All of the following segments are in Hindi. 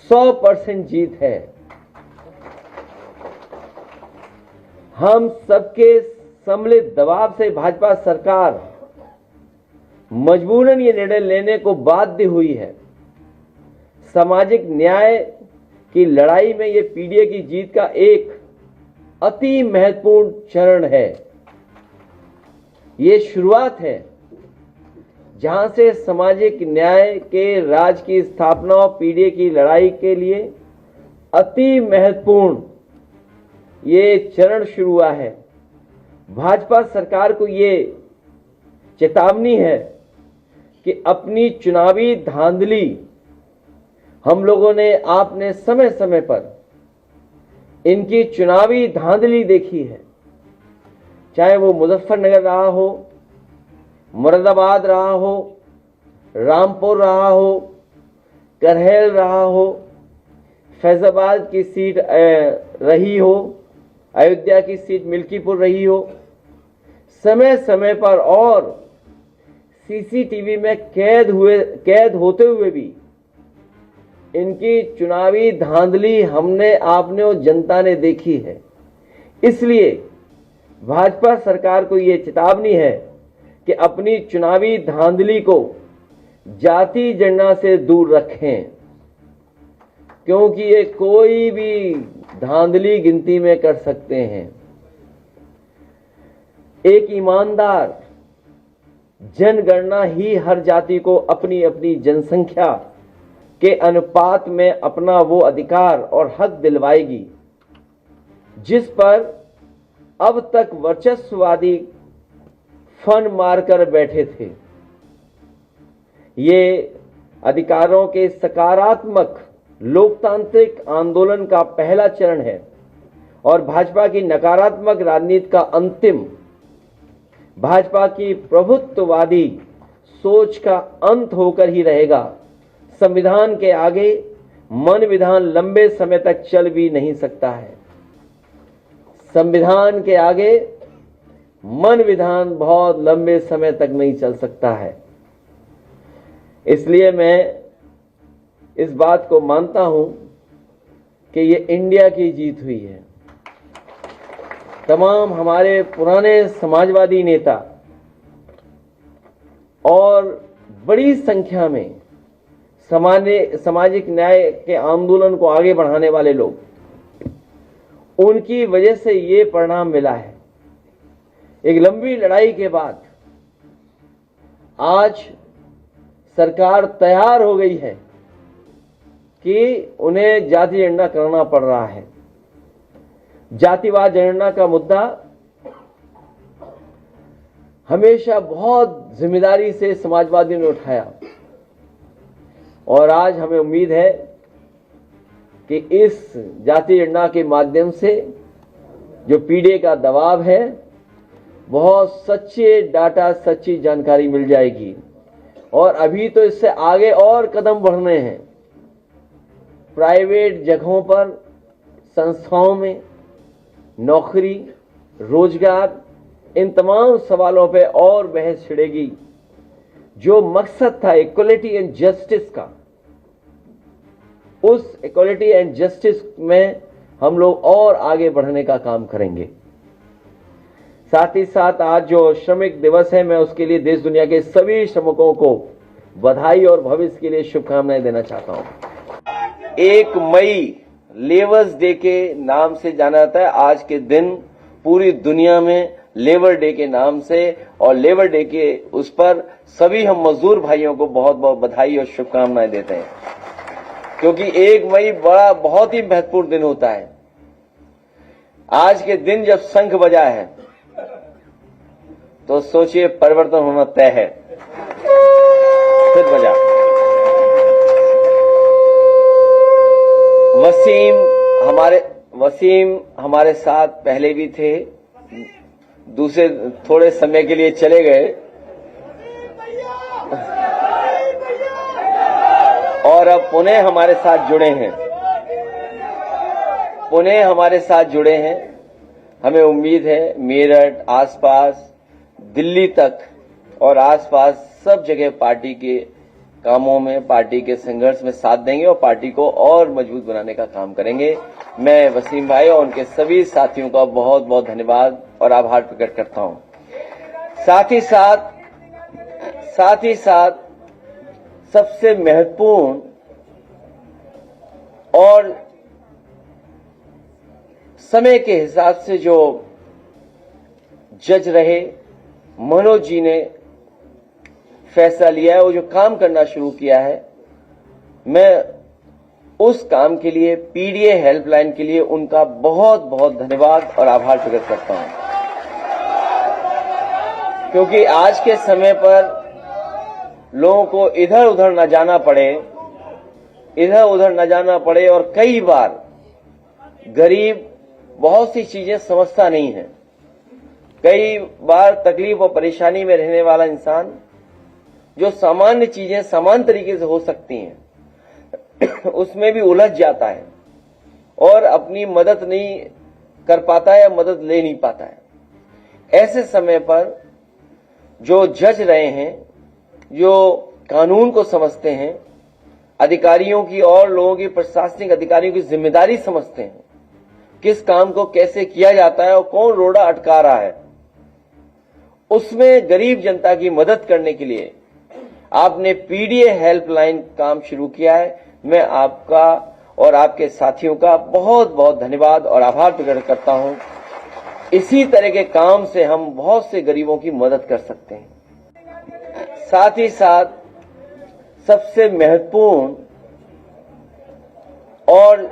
100% जीत है। हम सबके सम्मिलित दबाव से भाजपा सरकार मजबूरन ये निर्णय लेने को बाध्य हुई है। सामाजिक न्याय की लड़ाई में ये पीडीए की जीत का एक अति महत्वपूर्ण चरण है। ये शुरुआत है जहां से सामाजिक न्याय के राज की स्थापना और पीडीए की लड़ाई के लिए अति महत्वपूर्ण ये चरण शुरू हुआ है। भाजपा सरकार को ये चेतावनी है कि अपनी चुनावी धांधली हम लोगों ने आपने समय समय पर इनकी चुनावी धांधली देखी है, चाहे वो मुजफ्फरनगर रहा हो, मुरादाबाद रहा हो, रामपुर रहा हो, करहल रहा हो, फैजाबाद की सीट रही हो, अयोध्या की सीट मिल्कीपुर रही हो। समय समय पर और सीसीटीवी में कैद होते हुए भी इनकी चुनावी धांधली हमने आपने और जनता ने देखी है। इसलिए भाजपा सरकार को यह चेतावनी है कि अपनी चुनावी धांधली को जाति जनगणना से दूर रखें, क्योंकि ये कोई भी धांधली गिनती में कर सकते हैं। एक ईमानदार जनगणना ही हर जाति को अपनी अपनी जनसंख्या के अनुपात में अपना वो अधिकार और हक दिलवाएगी जिस पर अब तक वर्चस्ववादी फन मारकर बैठे थे। ये अधिकारों के सकारात्मक लोकतांत्रिक आंदोलन का पहला चरण है और भाजपा की नकारात्मक राजनीति का अंतिम, भाजपा की प्रभुत्ववादी सोच का अंत होकर ही रहेगा। संविधान के आगे मन विधान लंबे समय तक चल भी नहीं सकता है। संविधान के आगे मन विधान बहुत लंबे समय तक नहीं चल सकता है। इसलिए मैं इस बात को मानता हूं कि ये इंडिया की जीत हुई है। तमाम हमारे पुराने समाजवादी नेता और बड़ी संख्या में सामाजिक न्याय के आंदोलन को आगे बढ़ाने वाले लोग, उनकी वजह से ये परिणाम मिला है। एक लंबी लड़ाई के बाद आज सरकार तैयार हो गई है कि उन्हें जाति जनगणना करना पड़ रहा है। जातिवाद जनगणना का मुद्दा हमेशा बहुत जिम्मेदारी से समाजवादियों ने उठाया और आज हमें उम्मीद है कि इस जाति जनगणना के माध्यम से जो पीडीए का दबाव है, बहुत सच्चे डाटा, सच्ची जानकारी मिल जाएगी। और अभी तो इससे आगे और कदम बढ़ने हैं। प्राइवेट जगहों पर, संस्थाओं में नौकरी, रोजगार, इन तमाम सवालों पे और बहस छिड़ेगी। जो मकसद था इक्वलिटी एंड जस्टिस का, उस इक्वलिटी एंड जस्टिस में हम लोग और आगे बढ़ने का काम करेंगे। साथ ही साथ आज जो श्रमिक दिवस है, मैं उसके लिए देश दुनिया के सभी श्रमिकों को बधाई और भविष्य के लिए शुभकामनाएं देना चाहता हूं। 1 मई लेबर्स डे के नाम से जाना जाता है। आज के दिन पूरी दुनिया में लेबर डे के नाम से, और लेबर डे के उस पर सभी हम मजदूर भाइयों को बहुत बहुत बधाई और शुभकामनाएं देते हैं, क्योंकि 1 मई बहुत ही महत्वपूर्ण दिन होता है। आज के दिन जब शंख बजा है तो सोचिए परिवर्तन होना तय है। फिर बजा। वसीम हमारे साथ पहले भी थे, दूसरे थोड़े समय के लिए चले गए और अब पुनः हमारे साथ जुड़े हैं। हमें उम्मीद है मेरठ, आसपास, दिल्ली तक और आसपास सब जगह पार्टी के कामों में, पार्टी के संघर्ष में साथ देंगे और पार्टी को और मजबूत बनाने का काम करेंगे। मैं वसीम भाई और उनके सभी साथियों का बहुत बहुत धन्यवाद और आभार प्रकट करता हूं। साथ ही साथ सबसे महत्वपूर्ण और समय के हिसाब से जो जज रहे मनोज जी ने फैसला लिया है, वो जो काम करना शुरू किया है, मैं उस काम के लिए, पीडीए हेल्पलाइन के लिए उनका बहुत बहुत धन्यवाद और आभार प्रकट करता हूं। क्योंकि आज के समय पर लोगों को इधर उधर न जाना पड़े और कई बार गरीब बहुत सी चीजें समझता नहीं है। कई बार तकलीफ और परेशानी में रहने वाला इंसान जो सामान्य चीजें समान तरीके से हो सकती हैं उसमें भी उलझ जाता है और अपनी मदद नहीं कर पाता है या मदद ले नहीं पाता है। ऐसे समय पर जो जज रहे हैं, जो कानून को समझते हैं, अधिकारियों की और लोगों की, प्रशासनिक अधिकारियों की जिम्मेदारी समझते हैं, किस काम को कैसे किया जाता है और कौन रोड़ा अटका रहा है, उसमें गरीब जनता की मदद करने के लिए आपने पीडीए हेल्पलाइन काम शुरू किया है। मैं आपका और आपके साथियों का बहुत बहुत धन्यवाद और आभार प्रकट करता हूं। इसी तरह के काम से हम बहुत से गरीबों की मदद कर सकते हैं। साथ ही साथ सबसे महत्वपूर्ण और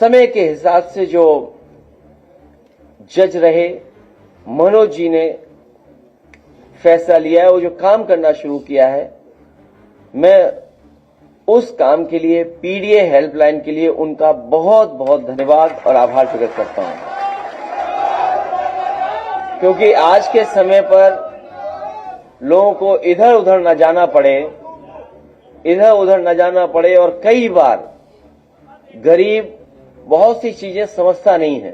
समय के हिसाब से जो जज रहे मनोज जी ने फैसला लिया है, वो जो काम करना शुरू किया है, मैं उस काम के लिए, पीडीए हेल्पलाइन के लिए उनका बहुत बहुत धन्यवाद और आभार प्रकट करता हूं। क्योंकि आज के समय पर लोगों को इधर उधर न जाना पड़े और कई बार गरीब बहुत सी चीजें समझता नहीं है।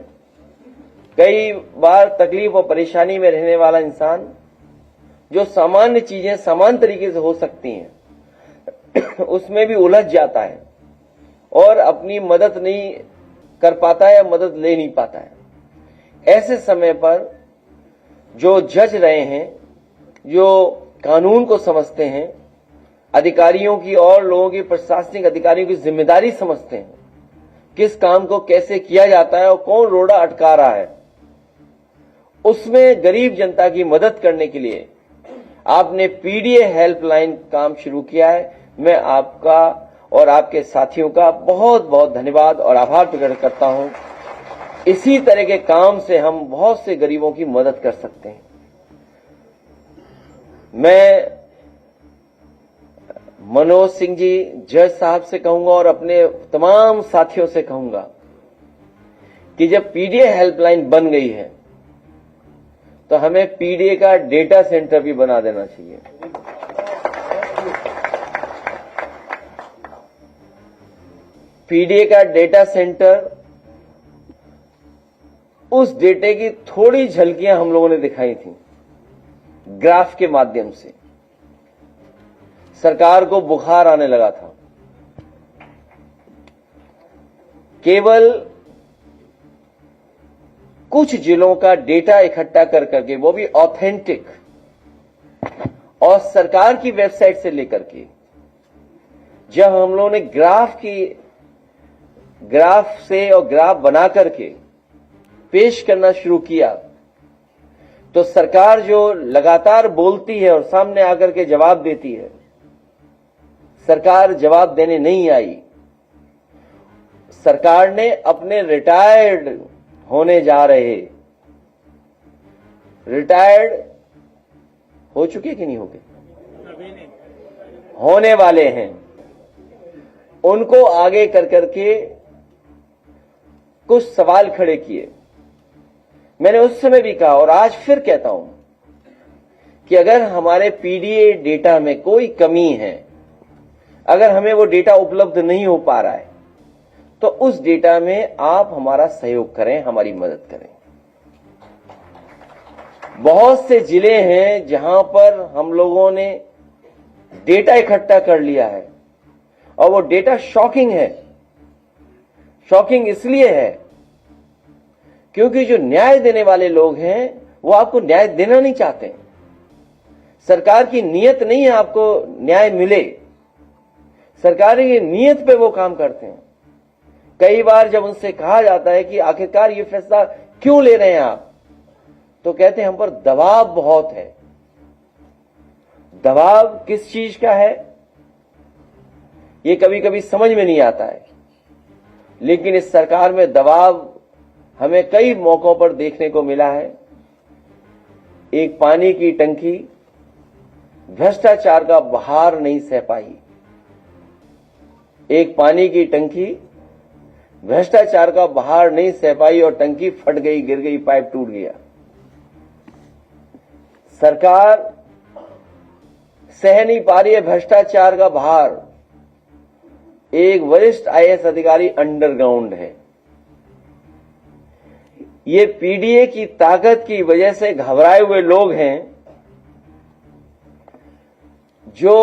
कई बार तकलीफ और परेशानी में रहने वाला इंसान जो सामान्य चीजें समान तरीके से हो सकती हैं उसमें भी उलझ जाता है और अपनी मदद नहीं कर पाता है या मदद ले नहीं पाता है। ऐसे समय पर जो जज रहे हैं, जो कानून को समझते हैं, अधिकारियों की और लोगों की, प्रशासनिक अधिकारियों की जिम्मेदारी समझते हैं, किस काम को कैसे किया जाता है और कौन रोड़ा अटका रहा है, उसमें गरीब जनता की मदद करने के लिए आपने पीडीए हेल्पलाइन काम शुरू किया है। मैं आपका और आपके साथियों का बहुत बहुत धन्यवाद और आभार प्रकट करता हूं। इसी तरह के काम से हम बहुत से गरीबों की मदद कर सकते हैं। मैं मनोज सिंह जी जज साहब से कहूंगा और अपने तमाम साथियों से कहूंगा कि जब पीडीए हेल्पलाइन बन गई है तो हमें पीडीए का डेटा सेंटर भी बना देना चाहिए। पीडीए का डेटा सेंटर, उस डेटे की थोड़ी झलकियां हम लोगों ने दिखाई थी ग्राफ के माध्यम से। सरकार को बुखार आने लगा था। केवल कुछ जिलों का डेटा इकट्ठा कर करके, वो भी ऑथेंटिक और सरकार की वेबसाइट से लेकर के, जब हम लोगों ने ग्राफ से और ग्राफ बना करके पेश करना शुरू किया तो सरकार जो लगातार बोलती है और सामने आकर के जवाब देती है, सरकार जवाब देने नहीं आई। सरकार ने अपने रिटायर्ड होने जा रहे, रिटायर्ड हो चुके कि नहीं हो गए, होने वाले हैं, उनको आगे कर करके कुछ सवाल खड़े किए। मैंने उस समय भी कहा और आज फिर कहता हूं कि अगर हमारे पीडीए डेटा में कोई कमी है, अगर हमें वो डेटा उपलब्ध नहीं हो पा रहा है, तो उस डेटा में आप हमारा सहयोग करें, हमारी मदद करें। बहुत से जिले हैं जहां पर हम लोगों ने डेटा इकट्ठा कर लिया है और वो डेटा शॉकिंग है। शॉकिंग इसलिए है क्योंकि जो न्याय देने वाले लोग हैं वो आपको न्याय देना नहीं चाहते। सरकार की नीयत नहीं है आपको न्याय मिले, सरकार की नीयत पे वो काम करते हैं। कई बार जब उनसे कहा जाता है कि आखिरकार ये फैसला क्यों ले रहे हैं आप, तो कहते हैं हम पर दबाव बहुत है। दबाव किस चीज का है ये कभी कभी समझ में नहीं आता है, लेकिन इस सरकार में दबाव हमें कई मौकों पर देखने को मिला है। एक पानी की टंकी भ्रष्टाचार का बहार नहीं सह पाई। एक पानी की टंकी भ्रष्टाचार का बहार नहीं सह पाई और टंकी फट गई, गिर गई, पाइप टूट गया। सरकार सह नहीं पा रही है भ्रष्टाचार का भार। एक वरिष्ठ आईएएस अधिकारी अंडरग्राउंड है। ये पीडीए की ताकत की वजह से घबराए हुए लोग हैं जो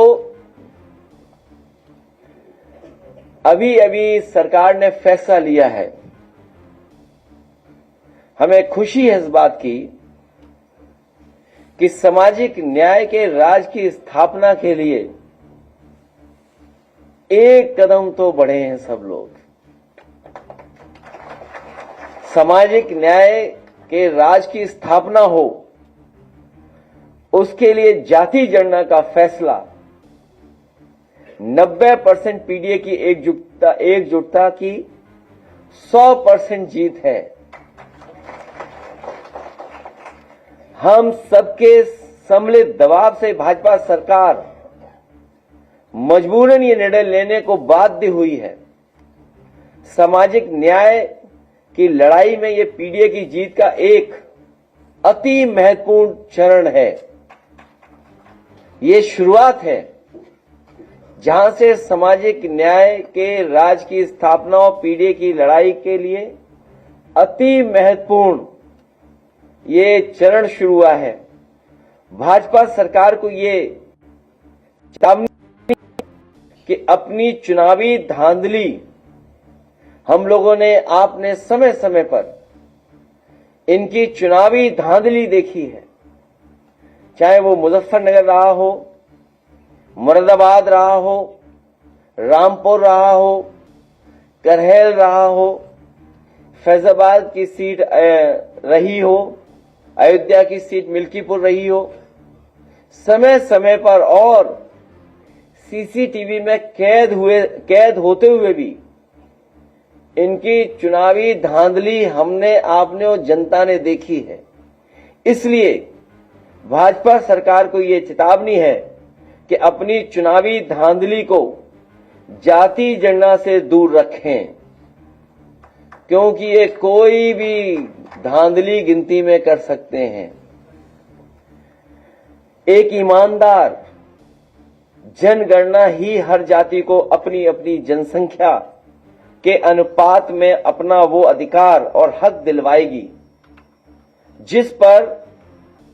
अभी अभी सरकार ने फैसला लिया है। हमें खुशी है इस बात की कि सामाजिक न्याय के राज की स्थापना के लिए एक कदम तो बढ़े हैं सब लोग। सामाजिक न्याय के राज की स्थापना हो उसके लिए जाति जनगणना का फैसला 90% पीडीए की एकजुटता की 100% जीत है। हम सबके सम्मिलित दबाव से भाजपा सरकार मजबूरन ये निर्णय लेने को बाध्य हुई है। सामाजिक न्याय की लड़ाई में ये पीडीए की जीत का एक अति महत्वपूर्ण चरण है। ये शुरुआत है जहां से सामाजिक न्याय के राज की स्थापना और पीडीए की लड़ाई के लिए अति महत्वपूर्ण ये चरण शुरू हुआ है। भाजपा सरकार को ये चेतावनी कि अपनी चुनावी धांधली हम लोगों ने आपने समय समय पर इनकी चुनावी धांधली देखी है, चाहे वो मुजफ्फरनगर रहा हो, मुरादाबाद रहा हो, रामपुर रहा हो, करहल रहा हो, फैजाबाद की सीट रही हो, अयोध्या की सीट मिल्कीपुर रही हो। समय समय पर और सीसीटीवी में कैद होते हुए भी इनकी चुनावी धांधली हमने, आपने और जनता ने देखी है। इसलिए भाजपा सरकार को ये चेतावनी है कि अपनी चुनावी धांधली को जाति जनगणना से दूर रखें, क्योंकि ये कोई भी धांधली गिनती में कर सकते हैं। एक ईमानदार जनगणना ही हर जाति को अपनी अपनी जनसंख्या के अनुपात में अपना वो अधिकार और हक दिलवाएगी जिस पर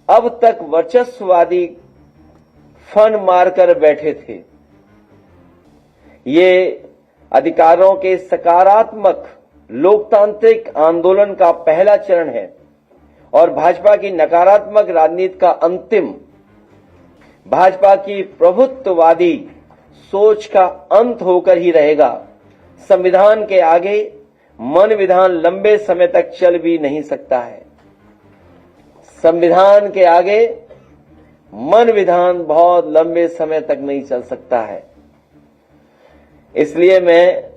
अब तक वर्चस्ववादी फन मारकर बैठे थे। ये अधिकारों के सकारात्मक लोकतांत्रिक आंदोलन का पहला चरण है और भाजपा की नकारात्मक राजनीति का अंतिम, भाजपा की प्रभुत्ववादी सोच का अंत होकर ही रहेगा। संविधान के आगे मन विधान लंबे समय तक चल भी नहीं सकता है। संविधान के आगे मन विधान बहुत लंबे समय तक नहीं चल सकता है। इसलिए मैं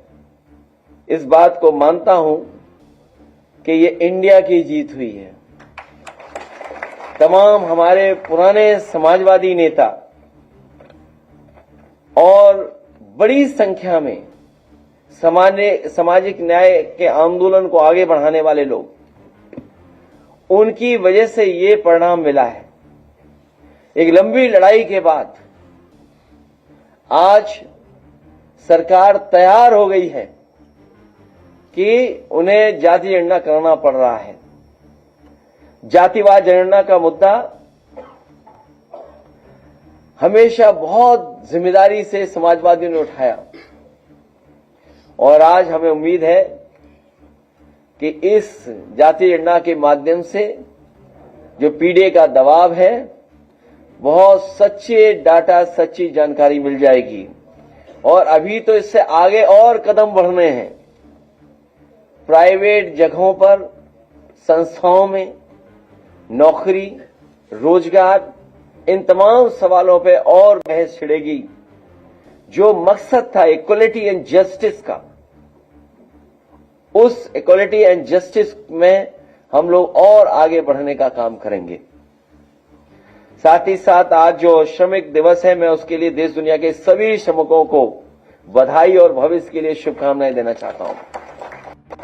इस बात को मानता हूं कि ये इंडिया की जीत हुई है। तमाम हमारे पुराने समाजवादी नेता और बड़ी संख्या में सामाजिक न्याय के आंदोलन को आगे बढ़ाने वाले लोग, उनकी वजह से ये परिणाम मिला है। एक लंबी लड़ाई के बाद आज सरकार तैयार हो गई है कि उन्हें जाति जनगणना करना पड़ रहा है। जातिवाद जनगणना का मुद्दा हमेशा बहुत जिम्मेदारी से समाजवादियों ने उठाया और आज हमें उम्मीद है कि इस जातीय गणना के माध्यम से जो पीडीए का दबाव है, बहुत सच्चे डाटा, सच्ची जानकारी मिल जाएगी। और अभी तो इससे आगे और कदम बढ़ने हैं। प्राइवेट जगहों पर, संस्थाओं में नौकरी, रोजगार, इन तमाम सवालों पे और बहस छिड़ेगी। जो मकसद था इक्वलिटी एंड जस्टिस का, उस इक्वलिटी एंड जस्टिस में हम लोग और आगे बढ़ने का काम करेंगे। साथ ही साथ आज जो श्रमिक दिवस है, मैं उसके लिए देश दुनिया के सभी श्रमिकों को बधाई और भविष्य के लिए शुभकामनाएं देना चाहता हूं।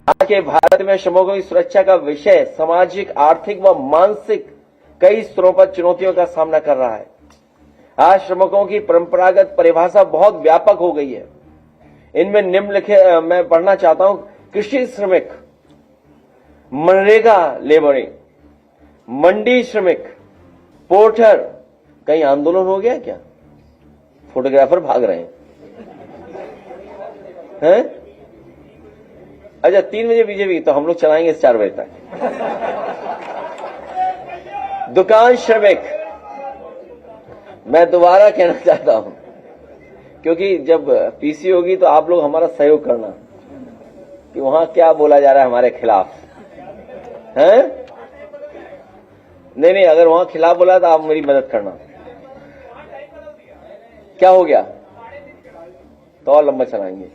आज के भारत में श्रमिकों की सुरक्षा का विषय सामाजिक, आर्थिक व मानसिक कई स्तरों पर चुनौतियों का सामना कर रहा है। आज श्रमिकों की परंपरागत परिभाषा बहुत व्यापक हो गई है। इनमें निम्नलिखित मैं पढ़ना चाहता हूं। कृषि श्रमिक, मनरेगा लेबरिंग, मंडी श्रमिक, पोर्टर। कहीं आंदोलन हो गया क्या? फोटोग्राफर भाग रहे हैं? अच्छा, 3 बजे बीजेपी, तो हम लोग चलाएंगे 4 बजे तक। दुकान श्रमिक, मैं दोबारा कहना चाहता हूं, क्योंकि जब पीसी होगी तो आप लोग हमारा सहयोग करना कि वहां क्या बोला जा रहा है हमारे खिलाफ, हैं? नहीं, अगर वहां खिलाफ बोला तो आप मेरी मदद करना। क्या हो गया? तो और लंबा चलाएंगे।